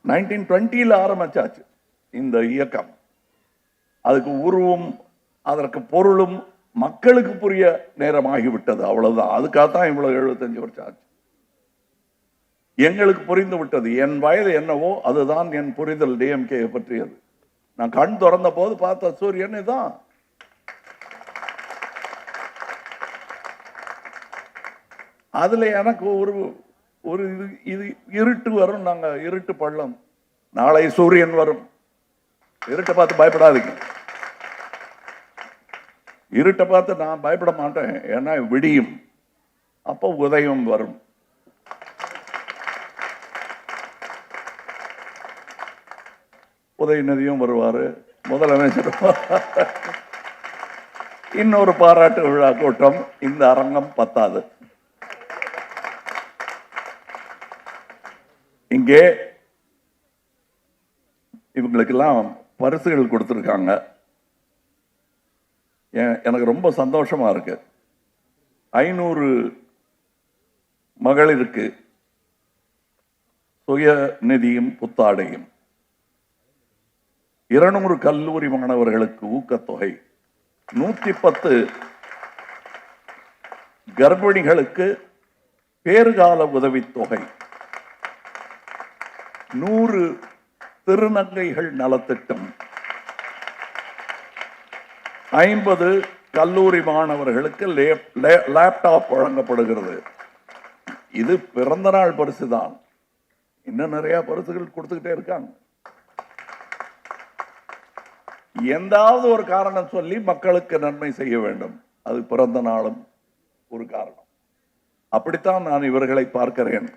1920 ஆரம்பிச்சாச்சு இந்த இயக்கம். அதுக்கு உருவம், அதற்கு பொருளும் மக்களுக்கு புரிய நேரமாகிவிட்டது. அவ்வளவுதான். அதுக்காகத்தான் இவ்வளவு 75 வருஷம் ஆச்சு. எங்களுக்கு புரிந்து விட்டது. என் வயது என்னவோ அதுதான் என் புரிதல் டிஎம்கே பற்றியது. நான் கண் திறந்த போது பார்த்த சூரியன் தான். அதுல எனக்கு ஒரு இது இருட்டு வரும். நாங்க இருட்டு பள்ளம். நாளை சூரியன் வரும். இருட்டை பார்த்து பயப்படாதீங்க. இருட்டை பார்த்து நான் பயப்பட மாட்டேன். ஏன்னா விடியும், அப்போ உதயம் வரும். உதயநிதியும் வருவாரு, முதலமைச்சர். இன்னொரு பாராட்டு விழா கூட்டம். இந்த அரங்கம் பத்தாது. இங்கே இவங்களுக்கெல்லாம் பரிசுகள் கொடுத்துருக்காங்க. எனக்கு ரொம்ப சந்தோஷமா இருக்கு. 500 மகளிருக்கு சுய நிதியும் புத்தாடையும், 200 கல்லூரி மாணவர்களுக்கு ஊக்கத்தொகை, 110 கர்ப்பிணிகளுக்கு பேறுகால உதவித்தொகை, 100 திருநங்கைகள் நலத்திட்டம், 50 கல்லூரி மாணவர்களுக்கு லேப்டாப் வழங்கப்படுகிறது. இது பிறந்த நாள் பரிசு தான். இன்னும் நிறைய பரிசுகள் கொடுத்துக்கிட்டே இருக்காங்க. எந்தாவது ஒரு காரணம் சொல்லி மக்களுக்கு நன்மை செய்ய வேண்டும். அது பிறந்த நாளும் ஒரு காரணம். அப்படித்தான் நான் இவர்களை பார்க்கிறேன்.